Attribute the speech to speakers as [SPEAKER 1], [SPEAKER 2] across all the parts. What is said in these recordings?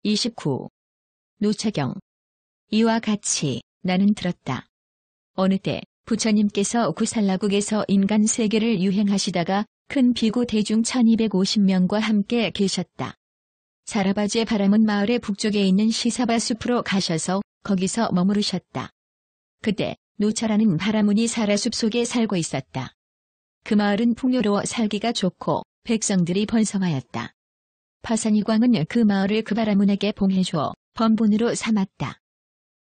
[SPEAKER 1] 29. 노차경. 이와 같이 나는 들었다. 어느 때 부처님께서 구살라국에서 인간 세계를 유행하시다가 큰 비구 대중 1250명과 함께 계셨다. 사라바제 바라문 마을의 북쪽에 있는 시사바 숲으로 가셔서 거기서 머무르셨다. 그때 노차라는 바라문이 사라숲 속에 살고 있었다. 그 마을은 풍요로워 살기가 좋고 백성들이 번성하였다. 파산이광은 그 마을을 그 바라문에게 봉해주어 번본으로 삼았다.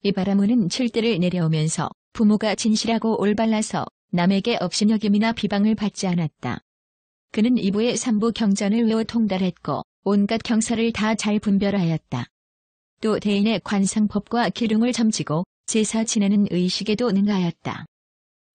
[SPEAKER 1] 이 바라문은 칠대를 내려오면서 부모가 진실하고 올발라서 남에게 업신여김이나 비방을 받지 않았다. 그는 이부의 삼부 경전을 외워 통달했고 온갖 경사를 다 잘 분별하였다. 또 대인의 관상법과 기륭을 점치고 제사 지내는 의식에도 능하였다.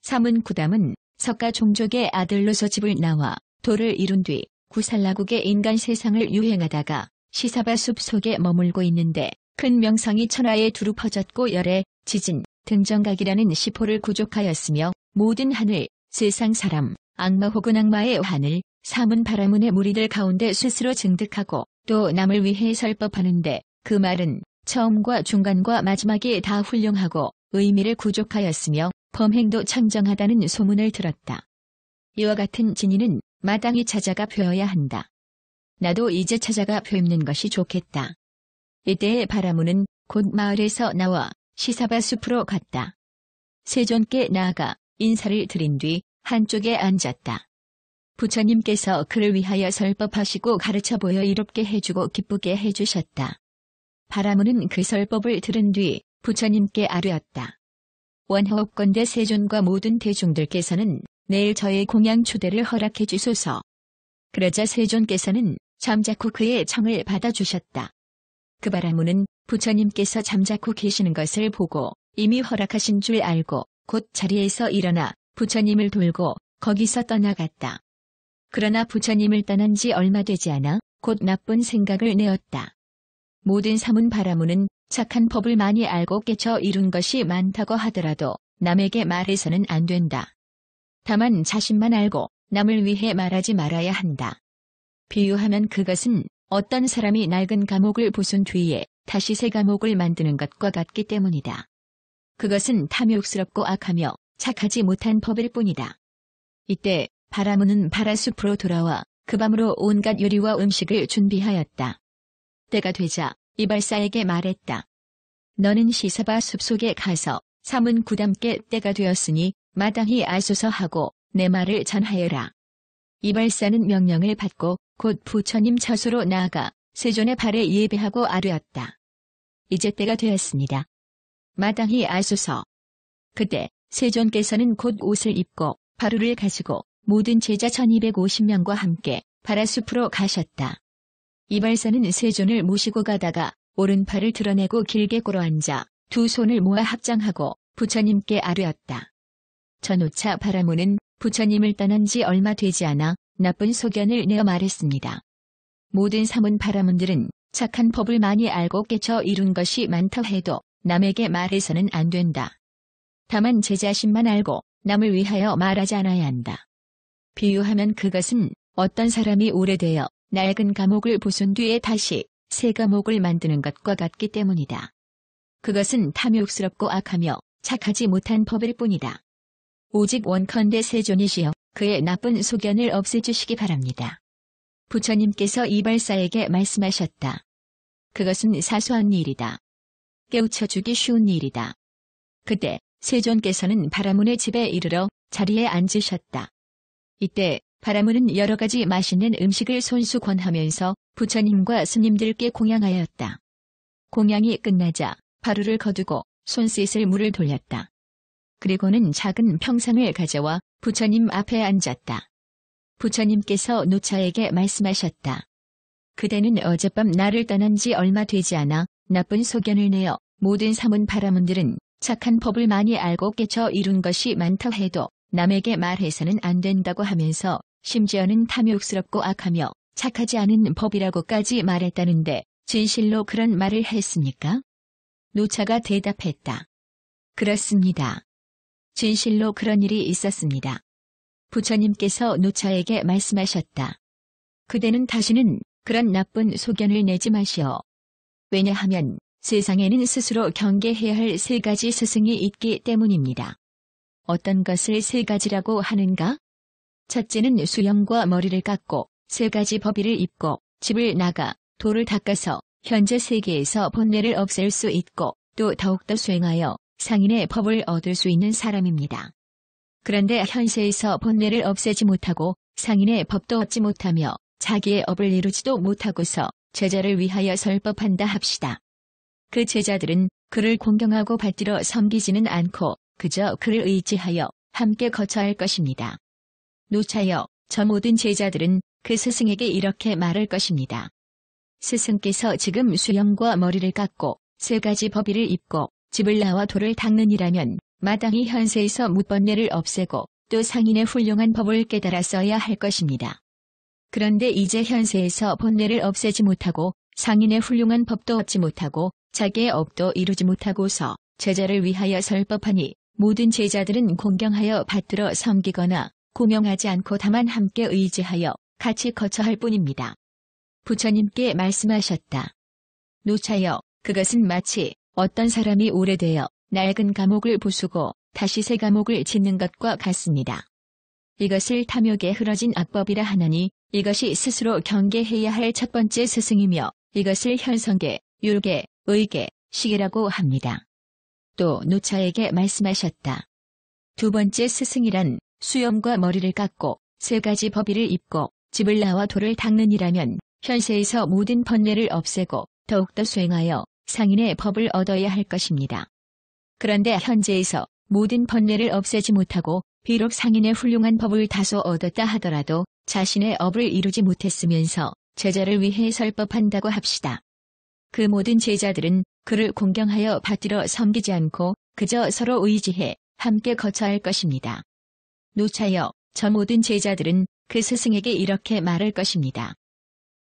[SPEAKER 1] 사문구담은 석가 종족의 아들로서 집을 나와 도를 이룬 뒤 구살라국의 인간 세상을 유행하다가 시사바 숲 속에 머물고 있는데 큰 명성이 천하에 두루 퍼졌고 열애, 지진, 등정각이라는 시포를 구족하였으며 모든 하늘, 세상 사람, 악마 혹은 악마의 하늘, 사문 바라문의 무리들 가운데 스스로 증득하고 또 남을 위해 설법하는데 그 말은 처음과 중간과 마지막이 다 훌륭하고 의미를 구족하였으며 범행도 청정하다는 소문을 들었다. 이와 같은 진의는 마땅히 찾아가 펴야 한다. 나도 이제 찾아가 펴입는 것이 좋겠다. 이때의 바라문은 곧 마을에서 나와 시사바 숲으로 갔다. 세존께 나아가 인사를 드린 뒤 한쪽에 앉았다. 부처님께서 그를 위하여 설법하시고 가르쳐 보여 이롭게 해주고 기쁘게 해주셨다. 바라문은 그 설법을 들은 뒤 부처님께 아뢰었다. 원하옵건대 세존과 모든 대중들께서는 내일 저의 공양 초대를 허락해 주소서. 그러자 세존께서는 잠자코 그의 청을 받아주셨다. 그 바라문은 부처님께서 잠자코 계시는 것을 보고 이미 허락하신 줄 알고 곧 자리에서 일어나 부처님을 돌고 거기서 떠나갔다. 그러나 부처님을 떠난 지 얼마 되지 않아 곧 나쁜 생각을 내었다. 모든 사문 바라문은 착한 법을 많이 알고 깨쳐 이룬 것이 많다고 하더라도 남에게 말해서는 안 된다. 다만 자신만 알고 남을 위해 말하지 말아야 한다. 비유하면 그것은 어떤 사람이 낡은 감옥을 부순 뒤에 다시 새 감옥을 만드는 것과 같기 때문이다. 그것은 탐욕스럽고 악하며 착하지 못한 법일 뿐이다. 이때 바라문은 바라숲으로 돌아와 그 밤으로 온갖 요리와 음식을 준비하였다. 때가 되자 이발사에게 말했다. 너는 시사바 숲속에 가서 사문구담께 때가 되었으니 마땅히 아소서 하고 내 말을 전하여라. 이발사는 명령을 받고 곧 부처님 처소로 나아가 세존의 발에 예배하고 아뢰었다. 이제 때가 되었습니다. 마땅히 아소서. 그때 세존께서는 곧 옷을 입고 바루를 가지고 모든 제자 1250명과 함께 바라숲으로 가셨다. 이발사는 세존을 모시고 가다가 오른팔을 드러내고 길게 꿇어앉아 두 손을 모아 합장하고 부처님께 아뢰었다. 전오차 바라문은 부처님을 떠난 지 얼마 되지 않아 나쁜 소견을 내어 말했습니다. 모든 사문 바라문들은 착한 법을 많이 알고 깨쳐 이룬 것이 많다 해도 남에게 말해서는 안 된다. 다만 제 자신만 알고 남을 위하여 말하지 않아야 한다. 비유하면 그것은 어떤 사람이 오래되어 낡은 감옥을 부순 뒤에 다시 새 감옥을 만드는 것과 같기 때문이다. 그것은 탐욕스럽고 악하며 착하지 못한 법일 뿐이다. 오직 원컨대 세존이시여 그의 나쁜 소견을 없애주시기 바랍니다. 부처님께서 이발사에게 말씀하셨다. 그것은 사소한 일이다. 깨우쳐주기 쉬운 일이다. 그때 세존께서는 바라문의 집에 이르러 자리에 앉으셨다. 이때 바라문은 여러 가지 맛있는 음식을 손수 권하면서 부처님과 스님들께 공양하였다. 공양이 끝나자 바루를 거두고 손 씻을 물을 돌렸다. 그리고는 작은 평상을 가져와 부처님 앞에 앉았다. 부처님께서 노차에게 말씀하셨다. 그대는 어젯밤 나를 떠난 지 얼마 되지 않아 나쁜 소견을 내어 모든 사문 바라문들은 착한 법을 많이 알고 깨쳐 이룬 것이 많다 해도 남에게 말해서는 안 된다고 하면서 심지어는 탐욕스럽고 악하며 착하지 않은 법이라고까지 말했다는데 진실로 그런 말을 했습니까? 노차가 대답했다. 그렇습니다. 진실로 그런 일이 있었습니다. 부처님께서 노차에게 말씀하셨다. 그대는 다시는 그런 나쁜 소견을 내지 마시오. 왜냐하면 세상에는 스스로 경계해야 할 세 가지 스승이 있기 때문입니다. 어떤 것을 세 가지라고 하는가? 첫째는 수염과 머리를 깎고 세 가지 법의를 입고 집을 나가 도를 닦아서 현재 세계에서 번뇌를 없앨 수 있고 또 더욱더 수행하여 상인의 법을 얻을 수 있는 사람입니다. 그런데 현세에서 번뇌를 없애지 못하고 상인의 법도 얻지 못하며 자기의 업을 이루지도 못하고서 제자를 위하여 설법한다 합시다. 그 제자들은 그를 공경하고 받들어 섬기지는 않고 그저 그를 의지하여 함께 거처할 것입니다. 누차여 저 모든 제자들은 그 스승에게 이렇게 말할 것입니다. 스승께서 지금 수염과 머리를 깎고 세 가지 법의를 입고 집을 나와 도를 닦느니라면 마땅히 현세에서 묻번뇌를 없애고 또 상인의 훌륭한 법을 깨달았어야 할 것입니다. 그런데 이제 현세에서 번뇌를 없애지 못하고 상인의 훌륭한 법도 얻지 못하고 자기의 업도 이루지 못하고서 제자를 위하여 설법하니 모든 제자들은 공경하여 받들어 섬기거나 공용하지 않고 다만 함께 의지하여 같이 거처할 뿐입니다. 부처님께 말씀하셨다. 누차여 그것은 마치 어떤 사람이 오래되어 낡은 감옥을 부수고 다시 새 감옥을 짓는 것과 같습니다. 이것을 탐욕에 흐러진 악법이라 하나니 이것이 스스로 경계해야 할 첫 번째 스승이며 이것을 현성계, 율계, 의계, 시계라고 합니다. 또 누차에게 말씀하셨다. 두 번째 스승이란 수염과 머리를 깎고 세 가지 법의를 입고 집을 나와 도를 닦느니라면 현세에서 모든 번뇌를 없애고 더욱더 수행하여 상인의 법을 얻어야 할 것입니다. 그런데 현재에서 모든 번뇌를 없애지 못하고 비록 상인의 훌륭한 법을 다소 얻었다 하더라도 자신의 업을 이루지 못했으면서 제자를 위해 설법한다고 합시다. 그 모든 제자들은 그를 공경하여 받들어 섬기지 않고 그저 서로 의지해 함께 거처할 것입니다. 누차여 저 모든 제자들은 그 스승에게 이렇게 말할 것입니다.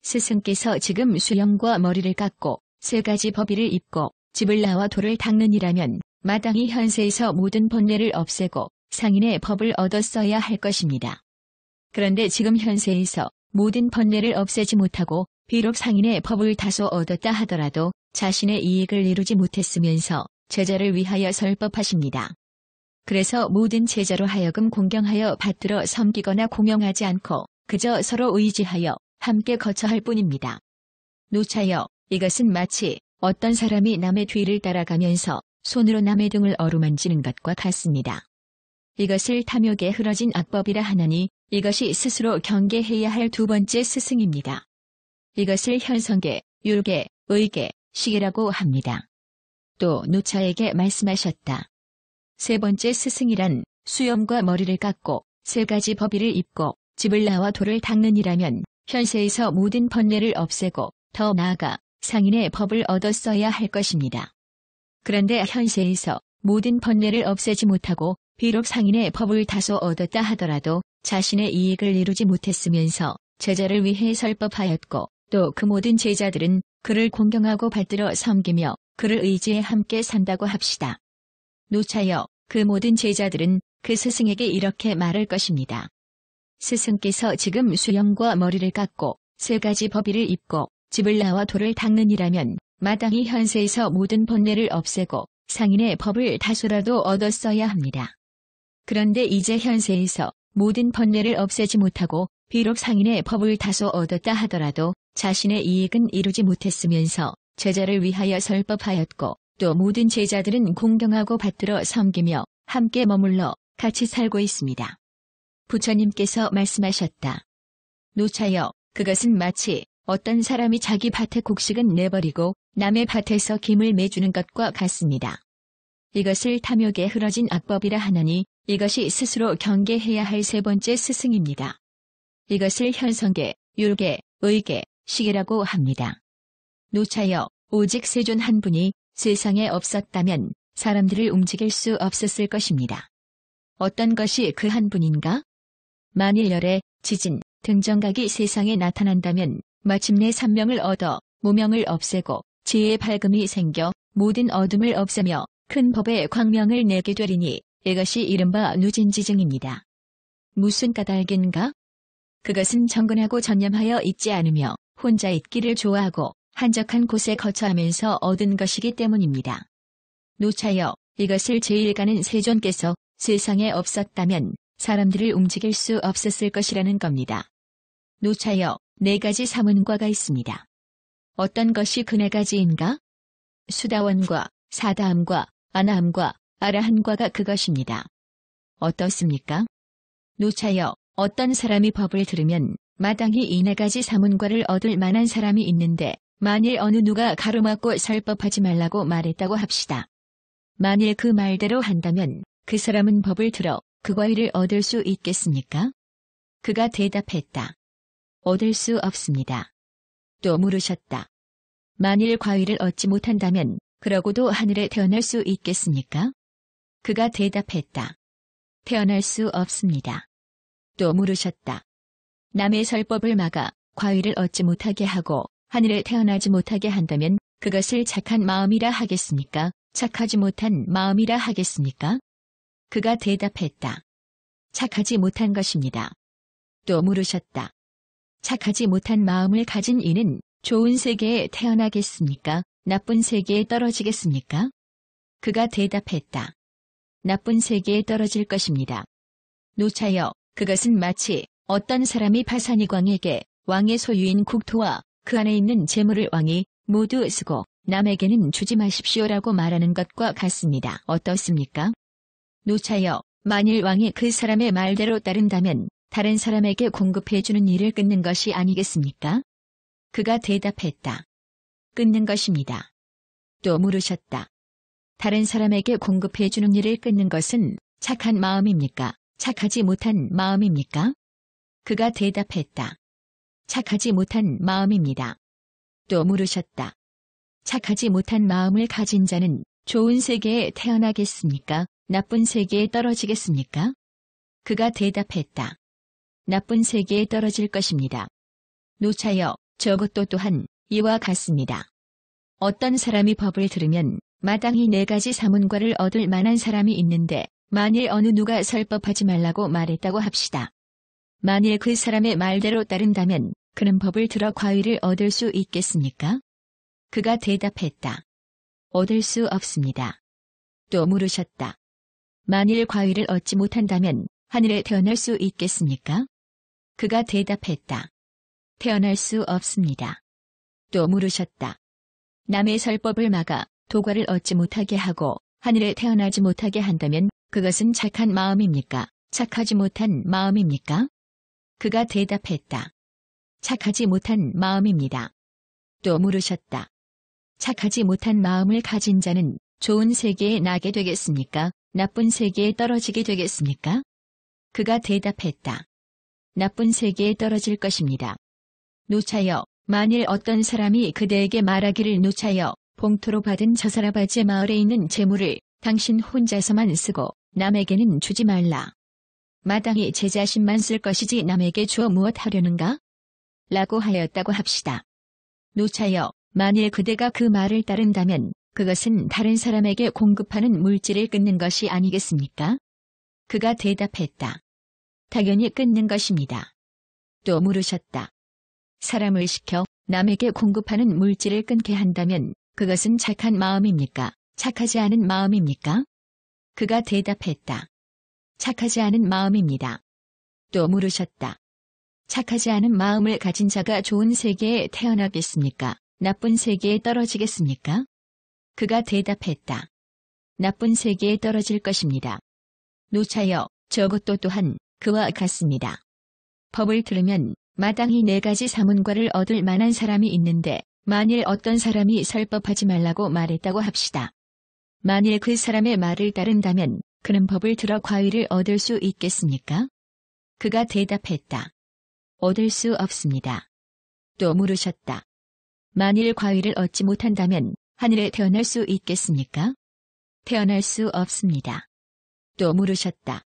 [SPEAKER 1] 스승께서 지금 수염과 머리를 깎고 세 가지 법의를 입고 집을 나와 도를 닦느니라면 마땅히 현세에서 모든 번뇌를 없애고 상인의 법을 얻었어야 할 것입니다. 그런데 지금 현세에서 모든 번뇌를 없애지 못하고 비록 상인의 법을 다소 얻었다 하더라도 자신의 이익을 이루지 못했으면서 제자를 위하여 설법하십니다. 그래서 모든 제자로 하여금 공경하여 받들어 섬기거나 공용하지 않고 그저 서로 의지하여 함께 거처할 뿐입니다. 누차여 이것은 마치 어떤 사람이 남의 뒤를 따라가면서 손으로 남의 등을 어루만지는 것과 같습니다. 이것을 탐욕에 흐러진 악법이라 하나니 이것이 스스로 경계해야 할 두 번째 스승입니다. 이것을 현성계, 율계, 의계, 시계라고 합니다. 또 누차에게 말씀하셨다. 세 번째 스승이란 수염과 머리를 깎고 세 가지 법의를 입고 집을 나와 도를 닦느니라면 현세에서 모든 번뇌를 없애고 더 나아가 상인의 법을 얻었어야 할 것입니다. 그런데 현세에서 모든 번뇌를 없애지 못하고 비록 상인의 법을 다소 얻었다 하더라도 자신의 이익을 이루지 못했으면서 제자를 위해 설법하였고 또 그 모든 제자들은 그를 공경하고 받들어 섬기며 그를 의지해 함께 산다고 합시다. 누차여 그 모든 제자들은 그 스승에게 이렇게 말할 것입니다. 스승께서 지금 수염과 머리를 깎고 세 가지 법의를 입고 집을 나와 도를 닦느니라면 마땅히 현세에서 모든 번뇌를 없애고 상인의 법을 다소라도 얻었어야 합니다. 그런데 이제 현세에서 모든 번뇌를 없애지 못하고 비록 상인의 법을 다소 얻었다 하더라도 자신의 이익은 이루지 못했으면서 제자를 위하여 설법하였고 또 모든 제자들은 공경하고 받들어 섬기며 함께 머물러 같이 살고 있습니다. 부처님께서 말씀하셨다. 누차여 그것은 마치 어떤 사람이 자기 밭의 곡식은 내버리고 남의 밭에서 김을 매주는 것과 같습니다. 이것을 탐욕에 흐러진 악법이라 하나니 이것이 스스로 경계해야 할 세 번째 스승입니다. 이것을 현성계, 율계, 의계, 시계라고 합니다. 누차여 오직 세존 한 분이 세상에 없었다면 사람들을 움직일 수 없었을 것입니다. 어떤 것이 그 한 분인가? 만일 열애, 지진, 등정각이 세상에 나타난다면 마침내 삼명을 얻어 무명을 없애고 지혜의 밝음이 생겨 모든 어둠을 없애며 큰 법의 광명을 내게 되리니 이것이 이른바 누진지증입니다. 무슨 까닭인가? 그것은 정근하고 전념하여 있지 않으며 혼자 있기를 좋아하고 한적한 곳에 거처하면서 얻은 것이기 때문입니다. 노차여, 이것을 제일가는 세존께서 세상에 없었다면 사람들을 움직일 수 없었을 것이라는 겁니다. 노차여, 4가지 사문과가 있습니다. 어떤 것이 그 4가지인가? 수다원과 사다함과 아나함과 아라한과가 그것입니다. 어떻습니까? 노차여, 어떤 사람이 법을 들으면 마땅히 이 4가지 사문과를 얻을 만한 사람이 있는데 만일 어느 누가 가로막고 설법하지 말라고 말했다고 합시다. 만일 그 말대로 한다면 그 사람은 법을 들어 그 과위를 얻을 수 있겠습니까? 그가 대답했다. 얻을 수 없습니다. 또 물으셨다. 만일 과위를 얻지 못한다면 그러고도 하늘에 태어날 수 있겠습니까? 그가 대답했다. 태어날 수 없습니다. 또 물으셨다. 남의 설법을 막아 과위를 얻지 못하게 하고 하늘에 태어나지 못하게 한다면 그것을 착한 마음이라 하겠습니까? 착하지 못한 마음이라 하겠습니까? 그가 대답했다. 착하지 못한 것입니다. 또 물으셨다. 착하지 못한 마음을 가진 이는 좋은 세계에 태어나겠습니까? 나쁜 세계에 떨어지겠습니까? 그가 대답했다. 나쁜 세계에 떨어질 것입니다. 노차여, 그것은 마치 어떤 사람이 바사니광에게 왕의 소유인 국토와 그 안에 있는 재물을 왕이 모두 쓰고 남에게는 주지 마십시오라고 말하는 것과 같습니다. 어떻습니까? 노차여, 만일 왕이 그 사람의 말대로 따른다면 다른 사람에게 공급해주는 일을 끊는 것이 아니겠습니까? 그가 대답했다. 끊는 것입니다. 또 물으셨다. 다른 사람에게 공급해주는 일을 끊는 것은 착한 마음입니까? 착하지 못한 마음입니까? 그가 대답했다. 착하지 못한 마음입니다. 또 물으셨다. 착하지 못한 마음을 가진 자는 좋은 세계에 태어나겠습니까? 나쁜 세계에 떨어지겠습니까? 그가 대답했다. 나쁜 세계에 떨어질 것입니다. 노차여, 저것도 또한 이와 같습니다. 어떤 사람이 법을 들으면 마땅히 4가지 사문과를 얻을 만한 사람이 있는데 만일 어느 누가 설법하지 말라고 말했다고 합시다. 만일 그 사람의 말대로 따른다면 그는 법을 들어 과위를 얻을 수 있겠습니까? 그가 대답했다. 얻을 수 없습니다. 또 물으셨다. 만일 과위를 얻지 못한다면 하늘에 태어날 수 있겠습니까? 그가 대답했다. 태어날 수 없습니다. 또 물으셨다. 남의 설법을 막아 도과를 얻지 못하게 하고 하늘에 태어나지 못하게 한다면 그것은 착한 마음입니까? 착하지 못한 마음입니까? 그가 대답했다. 착하지 못한 마음입니다. 또 물으셨다. 착하지 못한 마음을 가진 자는 좋은 세계에 나게 되겠습니까? 나쁜 세계에 떨어지게 되겠습니까? 그가 대답했다. 나쁜 세계에 떨어질 것입니다. 노차여, 만일 어떤 사람이 그대에게 말하기를 노차여, 봉투로 받은 저사라바지 마을에 있는 재물을 당신 혼자서만 쓰고 남에게는 주지 말라. 마땅히 제 자신만 쓸 것이지 남에게 주어 무엇 하려는가? 라고 하였다고 합시다. 노차여, 만일 그대가 그 말을 따른다면 그것은 다른 사람에게 공급하는 물질을 끊는 것이 아니겠습니까? 그가 대답했다. 당연히 끊는 것입니다. 또 물으셨다. 사람을 시켜 남에게 공급하는 물질을 끊게 한다면 그것은 착한 마음입니까? 착하지 않은 마음입니까? 그가 대답했다. 착하지 않은 마음입니다. 또 물으셨다. 착하지 않은 마음을 가진 자가 좋은 세계에 태어나겠습니까? 나쁜 세계에 떨어지겠습니까? 그가 대답했다. 나쁜 세계에 떨어질 것입니다. 노차여, 저것도 또한 그와 같습니다. 법을 들으면 마땅히 4가지 사문과를 얻을 만한 사람이 있는데 만일 어떤 사람이 설법하지 말라고 말했다고 합시다. 만일 그 사람의 말을 따른다면 그는 법을 들어 과위를 얻을 수 있겠습니까? 그가 대답했다. 얻을 수 없습니다. 또 물으셨다. 만일 과위를 얻지 못한다면 하늘에 태어날 수 있겠습니까? 태어날 수 없습니다. 또 물으셨다.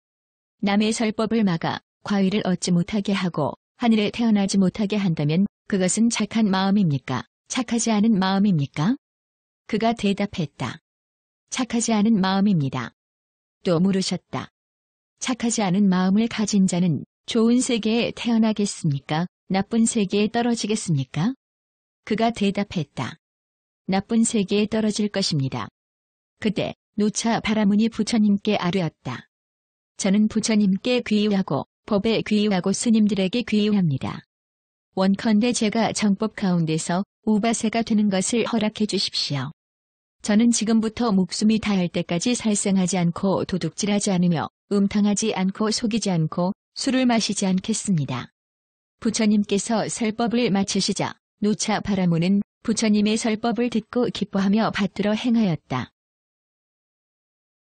[SPEAKER 1] 남의 설법을 막아 과위를 얻지 못하게 하고 하늘에 태어나지 못하게 한다면 그것은 착한 마음입니까? 착하지 않은 마음입니까? 그가 대답했다. 착하지 않은 마음입니다. 또 물으셨다. 착하지 않은 마음을 가진 자는 좋은 세계에 태어나겠습니까? 나쁜 세계에 떨어지겠습니까? 그가 대답했다. 나쁜 세계에 떨어질 것입니다. 그때 누차 바라문이 부처님께 아뢰었다. 저는 부처님께 귀의하고 법에 귀의하고 스님들에게 귀의합니다. 원컨대 제가 정법 가운데서 우바세가 되는 것을 허락해 주십시오. 저는 지금부터 목숨이 다할 때까지 살생하지 않고 도둑질하지 않으며 음탕하지 않고 속이지 않고 술을 마시지 않겠습니다. 부처님께서 설법을 마치시자 누차 바라문은 부처님의 설법을 듣고 기뻐하며 받들어 행하였다.